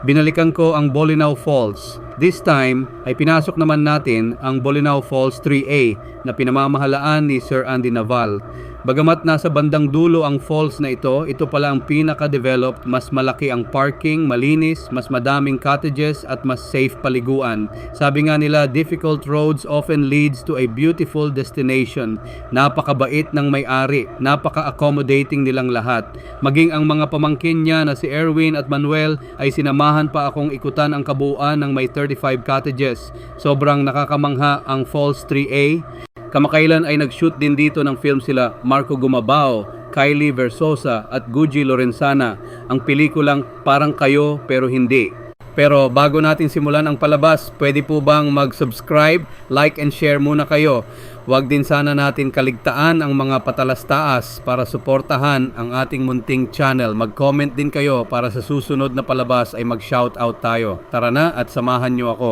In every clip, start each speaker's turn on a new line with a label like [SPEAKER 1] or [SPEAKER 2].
[SPEAKER 1] Binalikan ko ang Bolinao Falls. This time ay pinasok naman natin ang Bolinao Falls 3A na pinamamahalaan ni Sir Andy Naval. Bagamat nasa bandang dulo ang falls na ito pala ang pinaka-developed, mas malaki ang parking, malinis, mas madaming cottages at mas safe paliguan. Sabi nga nila, difficult roads often leads to a beautiful destination. Napakabait ng may-ari, napaka-accommodating nilang lahat. Maging ang mga pamangkin niya na si Erwin at Manuel ay sinamahan pa akong ikutan ang kabuuan ng may 35 cottages. Sobrang nakakamangha ang Falls 3A. Kamakailan ay nag-shoot din dito ng film sila Marco Gumabao, Kylie Versosa at Guji Lorenzana. Ang pelikulang Parang Kayo Pero Hindi. Pero bago natin simulan ang palabas, pwede po bang mag-subscribe, like and share muna kayo? Huwag din sana natin kaligtaan ang mga patalas-taas para suportahan ang ating munting channel. Mag-comment din kayo para sa susunod na palabas ay mag-shoutout tayo. Tara na at samahan nyo ako.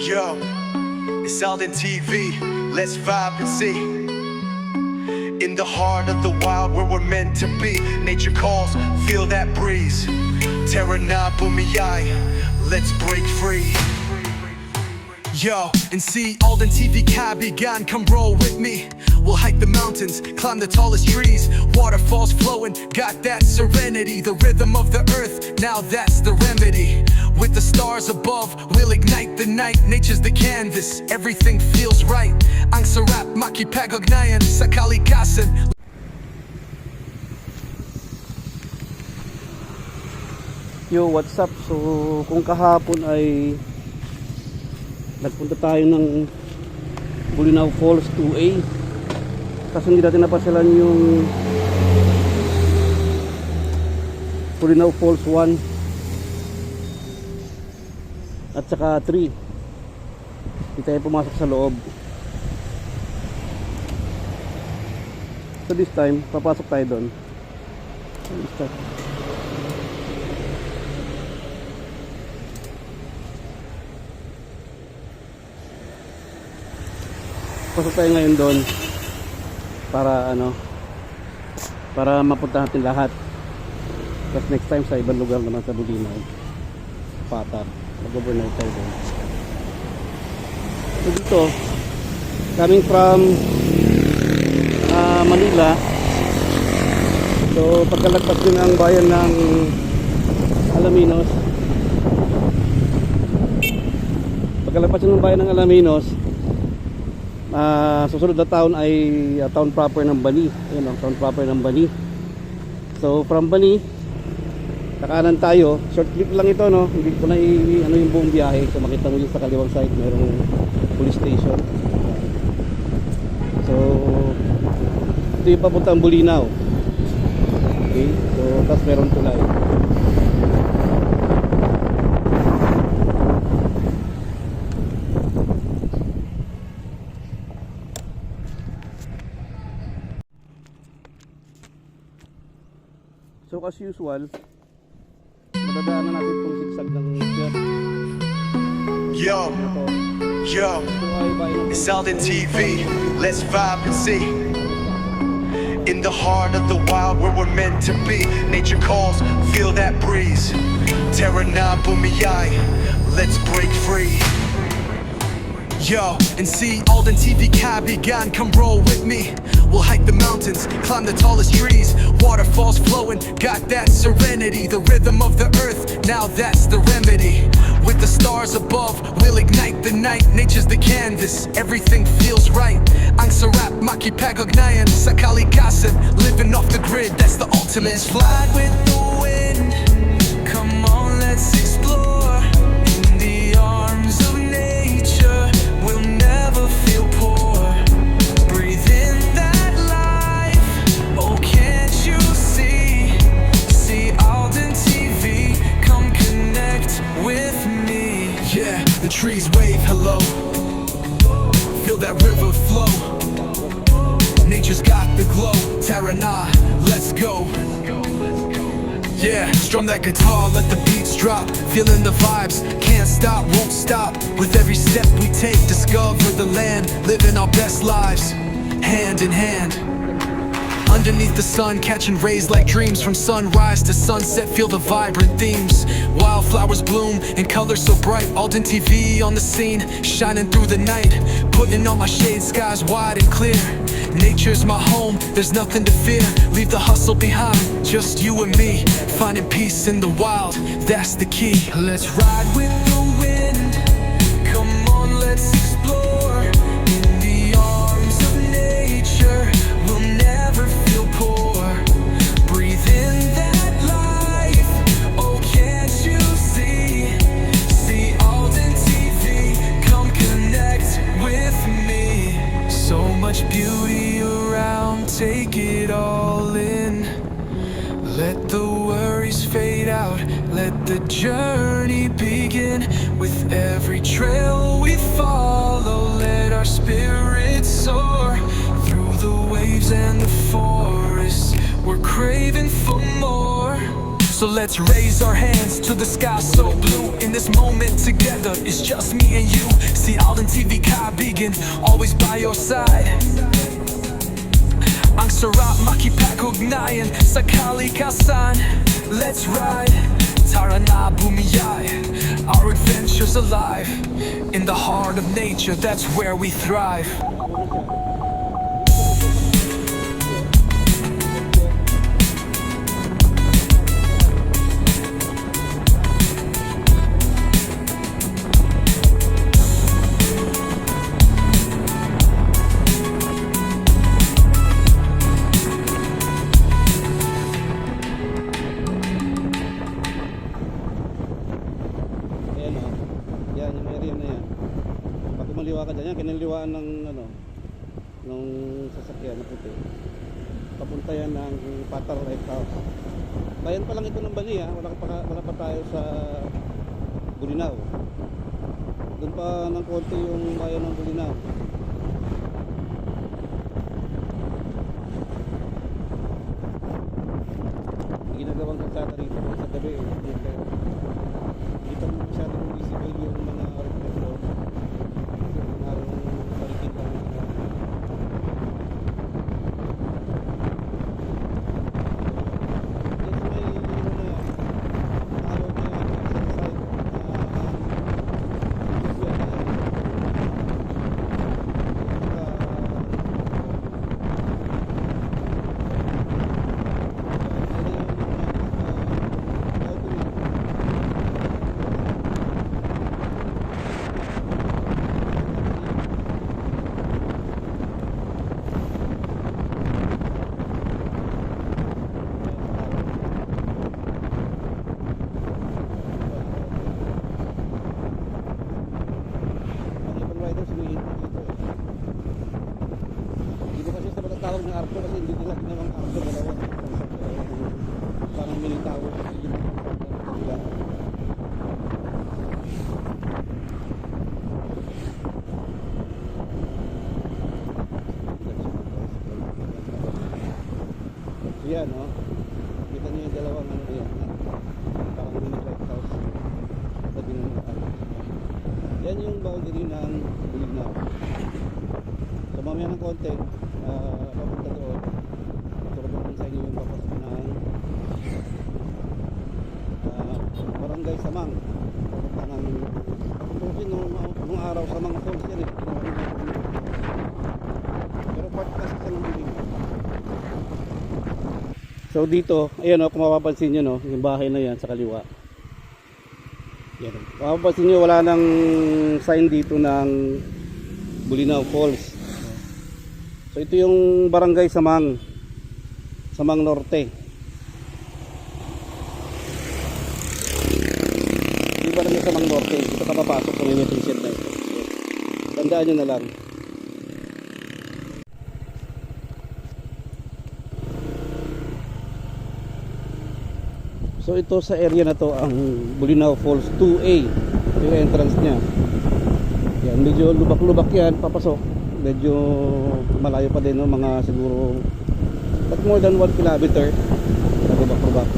[SPEAKER 2] Yo, it's Alden TV, let's vibe and see. In the heart of the wild where we're meant to be, nature calls, feel that breeze. Terra na bumiyay, let's break free. Yo, and see Alden TV Kabigan, come roll with me. We'll hike the mountains, climb the tallest trees. Waterfalls flowing, got that serenity. The rhythm of the earth, now that's the remedy. With the stars above, we'll ignite the night. Nature's the canvas, everything feels right. Ang sarap makipag-ugnayan sa kalikasan.
[SPEAKER 3] Yo, what's up? So, kung kahapon ay nagpunta tayo ng Bolinao Falls 2A, kasi hindi natin napasyalan yung Bolinao Falls 1 at saka 3. Hindi tayo pumasok sa loob. So this time, papasok tayo doon. Pasok tayo ngayon doon para para mapunta natin lahat. Tapos next time sa ibang lugar naman sa Bolinao, Pata, mag-overnight tayo doon. So dito, coming from Manila, so pagkalagpas din ang bayan ng Alaminos. Pagkalagpas din ng bayan ng Alaminos, susunod na town ay town proper ng Bani. Ayun ang town proper ng Bani. So from Bani, kakanan tayo. Short clip lang ito, no? Hindi ko na yung buong biyahe. So makita mo yung sa kaliwang side, mayroong police station. So ito yung papuntang Bolinao. Okay, so tapos meron tulay. So as usual, madadaanan natin itong sigsag ng pier.
[SPEAKER 2] Yo, it's Alden TV, let's vibe and see. In the heart of the wild where we're meant to be, nature calls, feel that breeze. Terra na bumiyay, let's break free. Yo, and see Alden TV Kabigan, come roll with me. We'll hike the mountains, climb the tallest trees. Waterfalls flowing, got that serenity. The rhythm of the earth, now that's the remedy. With the stars above, we'll ignite the night. Nature's the canvas, everything feels right. Ang sarap makipag-ugnayan sa kalikasan. Living off the grid, that's the ultimate. Let's fly with the wind, come on let's explore. In the arms of nature, we'll never feel poor. Breathe in that life, oh can't you see? See Alden TV, come connect with me. Yeah, the trees wave hello, feel that river flow. Nature's got the glow, Terra, let's go. Yeah, strum that guitar, let the beats drop. Feeling the vibes, can't stop, won't stop. With every step we take, discover the land, living our best lives.
[SPEAKER 4] hand in hand. Underneath the sun, catching rays like dreams. From sunrise to sunset, feel the vibrant themes. Wildflowers bloom in colors so bright. Alden TV on the scene, shining through the night. Putting on my shades, skies wide and clear. Nature's my home, there's nothing to fear. Leave the hustle behind, just you and me. Finding peace in the wild, that's the key. Let's ride with the wind. Come on, let's explore. In the arms of nature, we'll never feel poor. Breathe in that life, oh can't you see? See Alden TV, come connect with me. So much beauty around, take it all in. Let the worries fade out, let the journey begin. With every trail we follow, let our spirits soar. Through the waves and the forests, we're craving for more. So let's raise our hands to the sky so blue. In this moment together, it's just me and you. See Alden TV kaibigan, always by your side. Ang sarap makipag-ugnayan sa kalikasan. Let's ride, tara na bumiyay. Our adventure's alive. In the heart of nature, that's where we thrive.
[SPEAKER 3] Ayan o. Yan, yung area na yan. Pag kumaliwa ka dyan, yan, kinaliwaan ng ano, ng sasakyan na puti. Papunta yan ng Patar Lighthouse. Bayan pa lang ito ng Bani ha. Wala pa tayo sa Bulinaw. Doon pa ng konti yung bayan ng Bulinaw. Ginagawang kalsada rito sa gabi eh. Hindi pa masyadong visible yung mga reflector. Parang paligid lang. Yes, may ano na yan. Araw na yan. Sa side. Yes, yan. Tawag ng arko kasi hindi nila ginawang arko dalawa. Parang mini tower. So yan no. Kita niyo yung dalawang ano yan. Parang mini lighthouse. Sabi ng yan yung boundary ng Bulinaw. So mamaya ng konti papunta doon. Turo ko sa inyo yung papasok ng Barangay Samang. Papunta ng tusin nung araw Samang Falls yan eh. Pero part kasi sa Lumbing. So dito, ayan o, kung mapapansin nyo no, yung bahay na yan sa kaliwa. Yan. Kung mapapansin nyo, wala nang sign dito ng Bulinaw Falls. So ito yung Barangay Samang Norte. Yung Barangay Samang Norte, dito ka papasok sa may t-shirt na ito. Tandaan nyo na lang. So ito sa area na to ang Bulinaw Falls 2A. Ito yung entrance nya. Yan, medyo lubak-lubak yan, papasok. Medyo malayo pa din no, mga siguro not more than 1 kilometer. Lubak-lubak.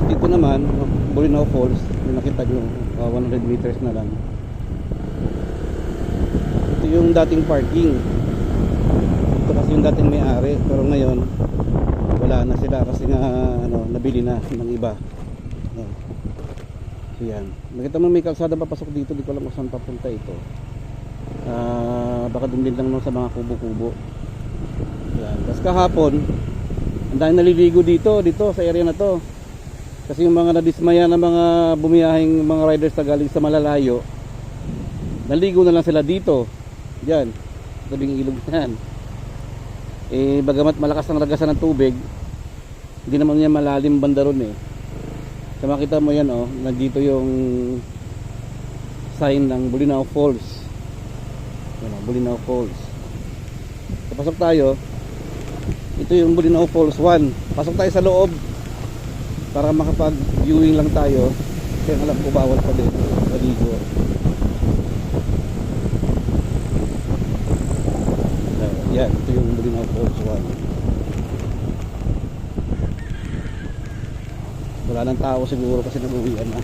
[SPEAKER 3] Dito naman Bulinaw Falls, yung nakita nyo 100 meters na lang. yung dating parking. Ito kasi yung dating may-ari, pero ngayon wala na sila kasi nga nabili na ng iba. Ayan. So yan. Nakita mo may kalsada papasok dito, di ko alam kung saan papunta ito. Baka dumilin lang sa mga kubo-kubo. Yan. Tapos kahapon, ang dahil naliligo dito sa area na to. Kasi yung mga nadismaya na mga bumiyahing mga riders na galing sa malalayo, naligo na lang sila dito. Yan, tabing ilog na yan. Bagamat malakas ang ragasan ng tubig, hindi naman niya malalim banda ron eh. So makita mo yan nandito yung sign ng Bolinao Falls. Yan Bolinao Falls. So, pasok tayo. Ito yung Bolinao Falls 1. Pasok tayo sa loob para makapag-viewing lang tayo. Kasi alam ko bawal pa din maligo. Yan, ito yung Bolinao Falls 1. Wala nang tao siguro kasi nag-uwian na.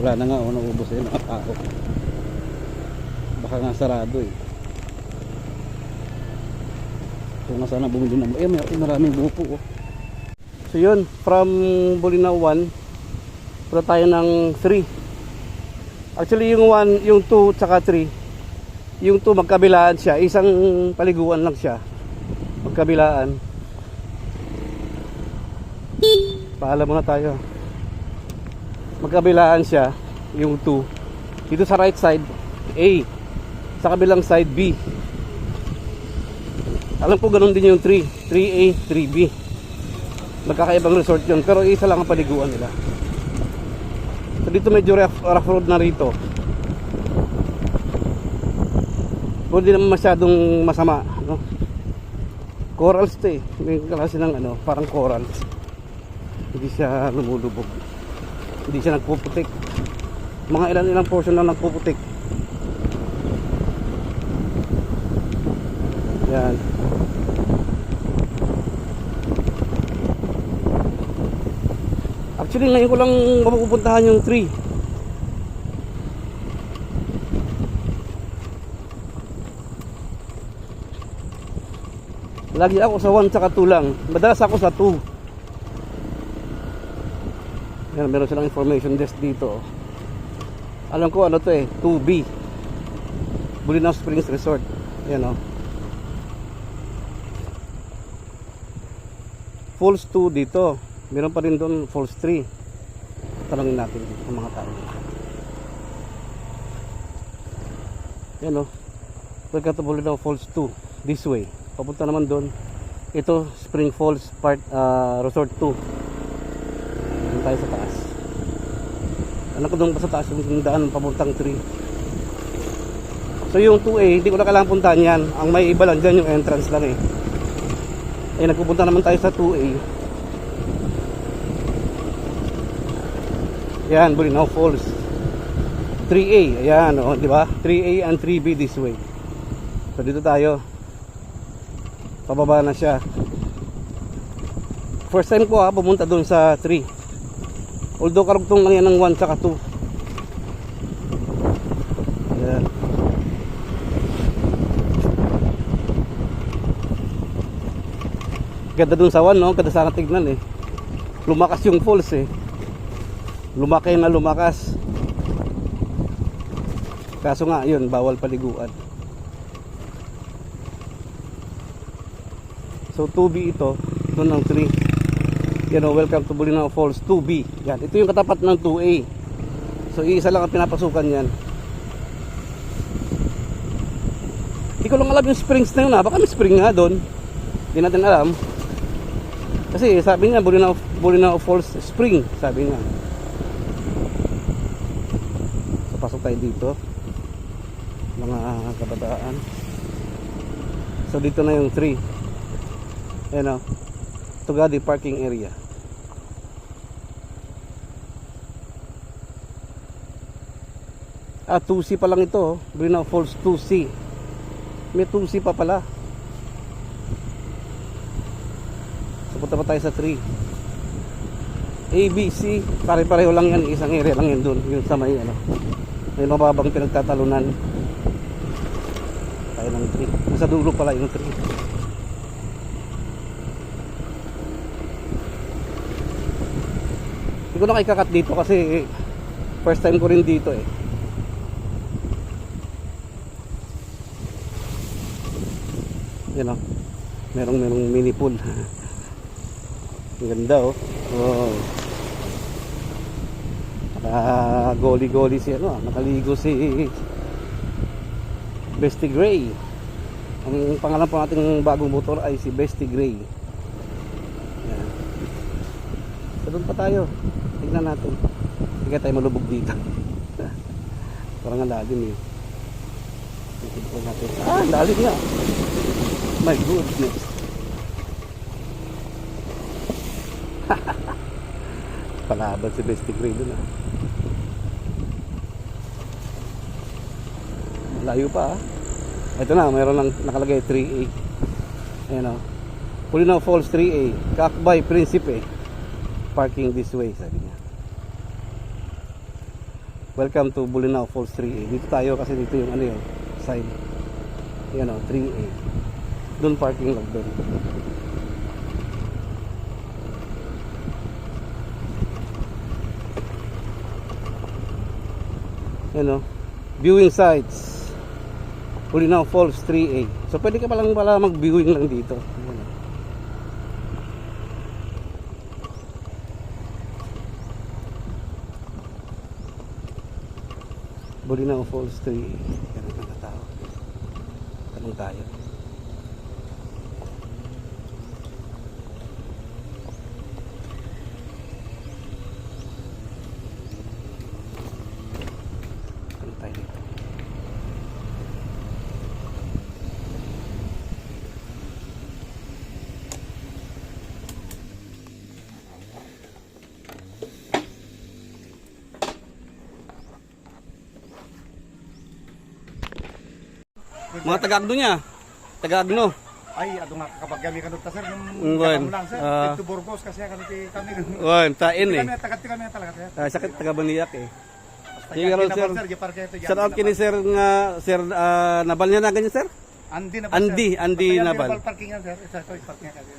[SPEAKER 3] Wala na nga naubos na yung mga tao. Baka nga sarado eh. Kung nga sana bumili na maraming bupo So yun, from Bolinao 1 punta tayo ng 3. Actually yung 1, yung 2 tsaka 3, yung 2 magkabilaan siya, isang paliguan lang siya magkabilaan. Paalam muna tayo. Magkabilaan siya yung 2. Dito sa right side A, sa kabilang side B. Alam ko ganun din yung 3, 3A, 3B. Magkakaibang resort yun, pero isa lang ang paliguan nila. So dito medyo rough road na rito. Pero di naman masyadong masama, no? Corals to eh. May klase ng parang corals. Hindi siya lumulubog. Hindi siya nagpuputik. Mga ilang portion lang nagpuputik. Yan. Actually ngayon ko lang mapupuntahan yung 3. Lagi ako sa 1 tsaka 2 lang. Madalas ako sa 2. Yan, meron silang information desk dito. Alam ko to 2B. Bolinao Springs Resort. Yan Falls 2 dito. Meron pa rin doon Falls 3. Tanongin natin ang mga tao. Yan Welcome to Bolinao Falls 2. This way. Papunta naman doon. Ito Spring Falls Resort 2. Doon tayo sa taas. Alam ko doon pa sa taas yung daan papuntang 3. So yung 2A, hindi ko na kailangan puntahan yan. Ang may iba lang dyan yung entrance lang nagpupunta naman tayo sa 2A. Yan, Bolinao Falls 3A, ayan di ba? 3A and 3B this way. So dito tayo. Pababa na siya. First time ko pumunta doon sa 3. Although karugtong lang yan ng 1 tsaka 2. Ayan. Ganda doon sa 1 ganda sana tignan Lumakas yung falls Lumaki na lumakas. Kaso nga yun, bawal paliguan. So 2B ito ng 3. Welcome to Bolinao Falls 2B. Yan, ito yung katapat ng 2A. So iisa lang ang pinapasukan yan. Hindi ko lang alam yung springs na yun baka may spring nga doon. Hindi natin alam. Kasi sabi niya Bolinao Falls Spring, sabi niya. So pasok tayo dito, mga kabataan. So dito na yung 3. Tugadi parking area. Ah, 2C pa lang ito. Bolinao Falls 2C. May 2C pa pala. So punta pa tayo sa 3. A, B, C, pare-pareho lang yan. Isang area lang yan doon. Yung sa may may mababang pinagtatalunan. tayo ng tree. Nasa dulo pala yung tree. Hindi ko na kaikakat dito kasi first time ko rin dito eh. Yan o. Merong mini pool. Ang ganda oh. Oh. Goli-goli si nakaligo si Bestie Gray. Ang pangalan po nating bagong motor ay si Bestie Gray. Yan. So doon pa tayo. Tignan natin. Hindi tayo malubog dito. Parang ang lalim eh. Tignan natin. Ah, lalim nga. My goodness. Palaban si Bestie Gray doon ah. Layo pa ah. Ito na, mayroon lang nakalagay 3A. Ayan o. Bolinao Falls 3A. Kakbay Principe. Parking this way, sabi niya. Welcome to Bolinao Falls 3A. Dito tayo kasi dito yung ano yun, side. Ayan o, 3A. Doon parking lang doon. Ayan o. Viewing sites. Bolinao Falls 3A. So pwede ka palang pala mag-viewing lang dito. Bolinao Falls 3A. Ganun na tao. Tanong tayo. Tanong tayo dito. Mga taga-Agno niya. Taga-Agno.
[SPEAKER 5] Ay, ato nga kapag kami kanot ta sir,
[SPEAKER 3] Wen,
[SPEAKER 5] yung kamu lang sir, dito Burgos kasi kami
[SPEAKER 3] Wan, tain eh.
[SPEAKER 5] kami talaga sir.
[SPEAKER 3] Sakit taga Baniyak eh.
[SPEAKER 5] Basta
[SPEAKER 3] Sige,
[SPEAKER 5] yan,
[SPEAKER 3] karon,
[SPEAKER 5] kinabal,
[SPEAKER 3] sir.
[SPEAKER 5] Gipar kayo to, yan,
[SPEAKER 3] Shout out kini
[SPEAKER 5] kinabal.
[SPEAKER 3] sir nga sir nabal niya na ganyan sir?
[SPEAKER 5] Andy na
[SPEAKER 3] Andy,
[SPEAKER 5] sir.
[SPEAKER 3] Andy
[SPEAKER 5] Basta yan,
[SPEAKER 3] Nabal.
[SPEAKER 5] kinabal parking yan sir. Isa ito, parking yan kasi.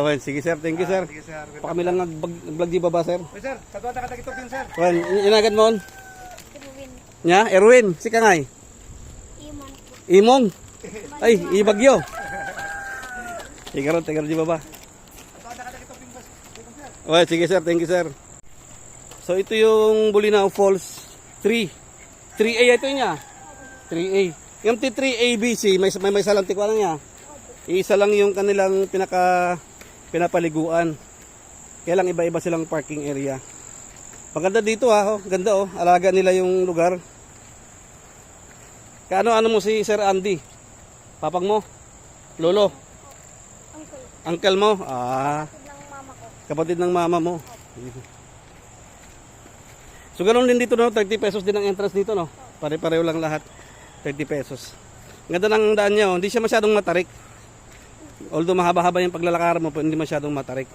[SPEAKER 3] Wan, sige sir, thank you sir.
[SPEAKER 5] Sige sir.
[SPEAKER 3] Pa kami lang nag-vlog di baba sir.
[SPEAKER 5] Oy sir, kadwa ta katagitok din sir.
[SPEAKER 3] Wan, inagad mo?
[SPEAKER 6] Erwin,
[SPEAKER 3] Nya, Erwin, si Kangay.
[SPEAKER 6] Iman po.
[SPEAKER 3] Imong. Ay, ibagyo. Ikaron di baba.
[SPEAKER 5] Kadwa ta katagitok din sir.
[SPEAKER 3] Wan, sige sir, thank you sir. So ito yung Bolinao Falls 3. 3A ito niya. 3A. Yung T3ABC, may salang tikwa lang niya. Isa lang yung kanilang pinapaliguan. Kaya lang iba-iba silang parking area. Maganda dito ha, oh. Ganda oh. Alaga nila yung lugar. Kaano mo si Sir Andy? Papang mo? Lolo?
[SPEAKER 6] Uncle,
[SPEAKER 3] Uncle mo? Ah,
[SPEAKER 6] ng mama ko.
[SPEAKER 3] kapatid ng mama mo. So ganoon din dito no, 30 pesos din ang entrance dito no. Pare-pareho lang lahat. 30 pesos. Ganda ng daan niya oh. Hindi siya masyadong matarik. Although mahaba-haba yung paglalakar mo, hindi masyadong matarik.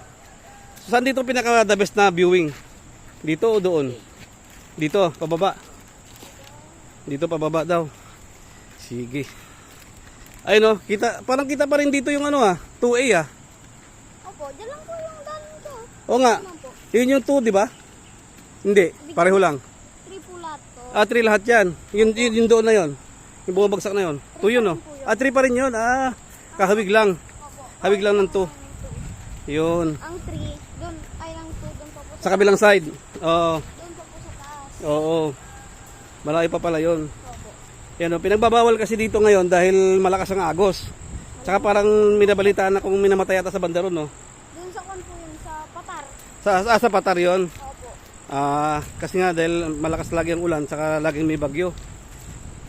[SPEAKER 3] So saan dito pinaka the best na viewing? Dito o doon? Dito, pababa. Dito pababa daw. Sige. Ay no, parang kita pa rin dito yung ano 2A
[SPEAKER 6] Opo, dyan lang po yung dalan ko.
[SPEAKER 3] Oo nga.
[SPEAKER 6] Dyan lang po.
[SPEAKER 3] Yun yung 2, di ba? Hindi, pareho lang.
[SPEAKER 6] 3 po lahat to.
[SPEAKER 3] 3 lahat yan. Yun doon na yun. Yung bumabagsak na yun. 2 yun, no? 3 pa rin yun. Kahawig lang. Hawig lang ng 2. Yun.
[SPEAKER 6] Ang 3, doon, ay ang 2, doon pa po.
[SPEAKER 3] Sa kabilang side. Oo.
[SPEAKER 6] Doon pa po sa taas.
[SPEAKER 3] Oo. Malaki pa pala yun.
[SPEAKER 6] Opo.
[SPEAKER 3] Yan, no? Pinagbabawal kasi dito ngayon dahil malakas ang agos. Tsaka parang minabalitaan na kung minamatay ata sa bandaron, no?
[SPEAKER 6] Doon sa kwan po yun, sa Patar.
[SPEAKER 3] Sa Patar yun.
[SPEAKER 6] Opo.
[SPEAKER 3] Kasi nga dahil malakas lagi ang ulan, tsaka laging may bagyo.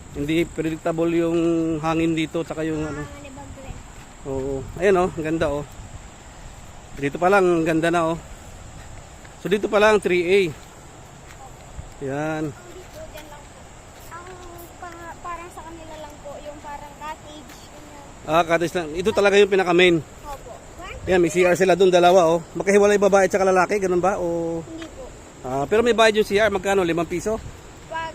[SPEAKER 3] Hindi predictable yung hangin dito, tsaka yung ano.
[SPEAKER 6] Mga nibag rin.
[SPEAKER 3] Oo. Ayan oh, ang ganda oh. Dito pa lang, ang ganda na oh. So dito pa lang 3A. Yan.
[SPEAKER 6] Dito, dyan lang po. Ang parang sa kanila lang po, yung parang cottage. Ganyan.
[SPEAKER 3] Cottage lang. Ito talaga yung pinaka main.
[SPEAKER 6] Opo.
[SPEAKER 3] Yan, may CR sila doon, dalawa oh. Magkahiwalay babae at saka lalaki, ganun ba? O
[SPEAKER 6] Hindi po.
[SPEAKER 3] pero may bayad yung CR, magkano? 5 piso?
[SPEAKER 6] Pag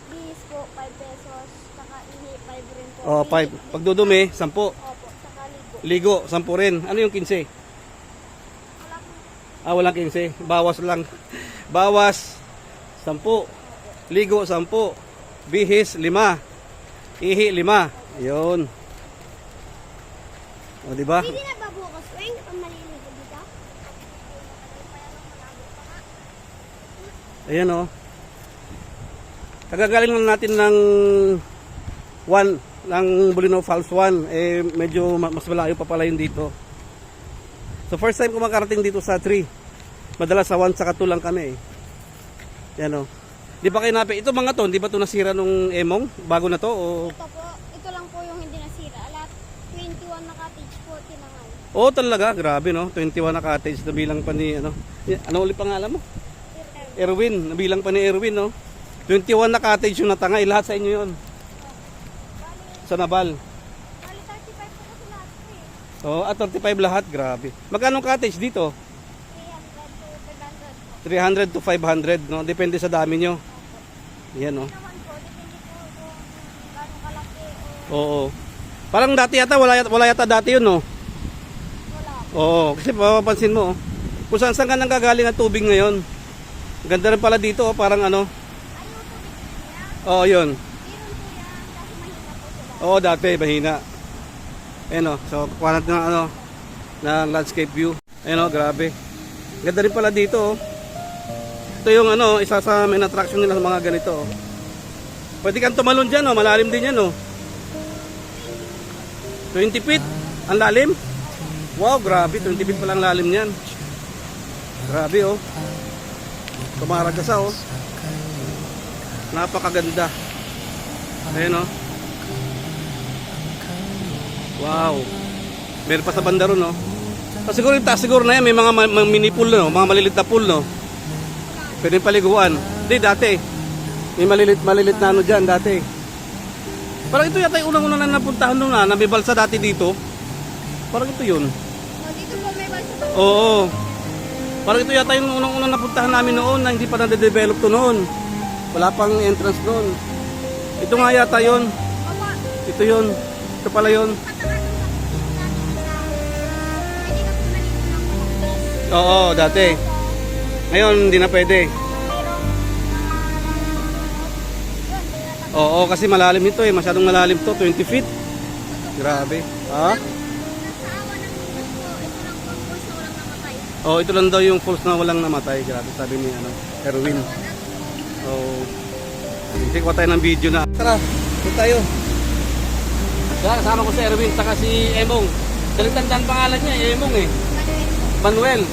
[SPEAKER 6] bis po, 5 pesos. Saka 5 rin po.
[SPEAKER 3] Oh, 5. Pagdudumi, 10.
[SPEAKER 6] Opo, saka ligo.
[SPEAKER 3] Ligo, 10 rin. Ano yung 15?
[SPEAKER 6] Wala po.
[SPEAKER 3] Ah, walang 15. Bawas lang. Bawas, 10. Ligo, 10. Bihis, 5. Ihi, 5. Yun. O, diba?
[SPEAKER 6] Pwede na ba bukas, Weng? Kung maliligo dito?
[SPEAKER 3] Ayan o. Kagagaling lang natin ng Bolinao Falls 1. Eh, medyo mas malayo pa pala yun dito. So, first time ko makarating dito sa 3. Madalas sa 1 sa 2 lang kami eh. Yan o. Di ba kayo napi? Ito mga to, di ba ito nasira nung Emong? Bago na to? O...
[SPEAKER 6] Ito po, ito lang po yung hindi nasira. Alat, 21 na cottage po, tinangal.
[SPEAKER 3] Oo, talaga. Grabe no. 21 na cottage. Nabilang pa ni ano. Ano ulit pangalan mo? Erwin. Nabilang pa ni Erwin no. 21 na cottage yung natangay. Lahat sa inyo yun. Sa Nabal.
[SPEAKER 6] Bali, 35 po kasi lahat po eh.
[SPEAKER 3] Oo, at 35 lahat. Grabe. Magkano cottage dito?
[SPEAKER 6] 300 to 500 po.
[SPEAKER 3] 300 to 500 no. Depende sa dami nyo. Yan no.
[SPEAKER 6] Naman po, depende po kung gano'ng kalaki o
[SPEAKER 3] Oo. Parang dati yata, wala yata dati yun no.
[SPEAKER 6] wala.
[SPEAKER 3] Oo, kasi mapapansin mo, oh, kung saan ka nang gagaling ang tubig ngayon. Ganda rin pala dito, oh, parang ano.
[SPEAKER 6] Ayaw po dito yan.
[SPEAKER 3] Oo, yun.
[SPEAKER 6] Meron po yan kasi mahina po sila.
[SPEAKER 3] Oo, dati, mahina. Ayan o, so kuha natin ng, ano, ng landscape view. Ayan o, grabe. Ganda rin pala dito, oh. Ito yung ano, isa sa main attraction nila sa mga ganito, oh. Pwede kang tumalon dyan, oh. Malalim din yan, oh. 20 feet, ang lalim. Wow, grabe, 20 feet palang lalim niyan. Grabe oh. Tumaragasa oh. Napakaganda. Ayan oh. Wow. Meron pa sa banda ron oh. Siguro yung taas siguro na yan, may mga mini pool no, mga malilit na pool no. Pwede paliguan. Hindi dati. May malilit na ano dyan dati. Parang ito yata yung unang-una na napuntahan nung na may balsa dati dito. Parang ito yun.
[SPEAKER 6] O, dito po may balsa po.
[SPEAKER 3] Oo. Parang ito yata yung unang-unang napuntahan namin noon na hindi pa na-develop to noon. Wala pang entrance noon. Ito nga yata yun.
[SPEAKER 6] Opo,
[SPEAKER 3] Ito yun. Ito pala yun.
[SPEAKER 6] patakan ko natin sa pwede ka po nalito ng buhok.
[SPEAKER 3] Oo, dati. Ngayon hindi na pwede. Oo, kasi malalim ito eh. Masyadong malalim to. 20 feet. Grabe. Ha?
[SPEAKER 6] Sa awa ng Diyos po, ito lang po ang puso walang namatay.
[SPEAKER 3] Oh, ito lang daw yung falls na walang namatay. Grabe, sabi ni ano, Erwin. Oh. Hindi ko tayo ng video na. Tara, dito tayo. Kaya kasama ko si Erwin, saka si Emong. Tandaan pangalan niya, Emong eh. Manuel.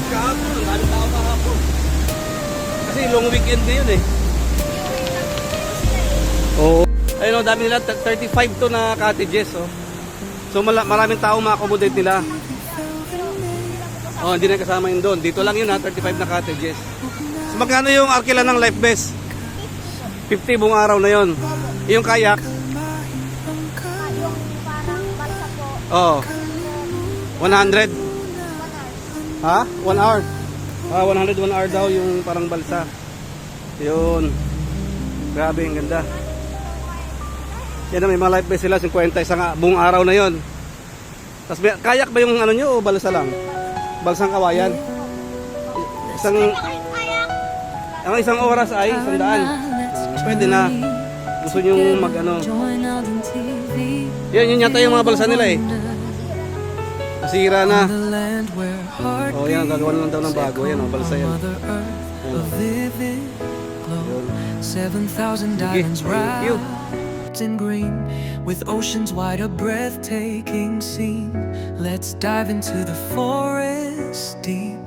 [SPEAKER 3] Kahapon, ang daming tao kahapon. Kasi long weekend na yun eh. Oo. Ayun o, dami nila, 35 to na cottages oh. So maraming tao ma-accommodate nila. Oh, hindi na kasama yun doon. Dito lang yun ha, 35 na cottages. So magkano yung arkila ng life vest? 50 buong araw na yun. Yung kayak?
[SPEAKER 6] 30
[SPEAKER 3] Oo. 100. Ha? 1 hour. 101 hour daw yung parang balsa. Yun. Grabe, ang ganda. Yan na, may mga life vest sila, 50 isang buong araw na yon. Tapos kayak ba yung ano nyo o balsa lang? Balsang kawayan. Ang isang oras ay 100. Pwede na. Gusto nyo mag ano. Yun yata yung mga balsa nila eh. Nasira na. Oh yan, gagawa na lang daw ng bago. Yan o, balsa yan. Yun.
[SPEAKER 4] 7,000
[SPEAKER 3] Sige,
[SPEAKER 4] diamonds
[SPEAKER 3] thank you.
[SPEAKER 4] wrapped in green, with oceans wide, a breathtaking scene. Let's dive into the forest deep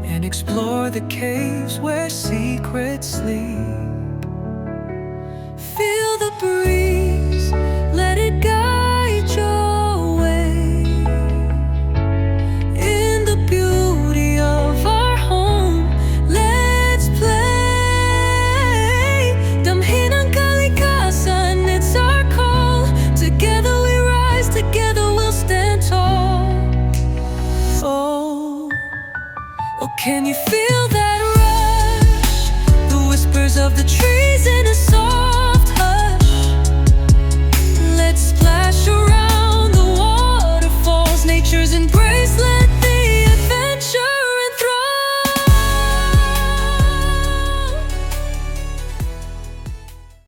[SPEAKER 4] and explore the caves where secrets sleep. Feel the breeze, let it guide your way. In the beauty of our home, let's play. Damhin ang kalikasan, it's our call. Together we rise, together we'll stand tall. Oh, can you feel that rush? The whispers of the trees in a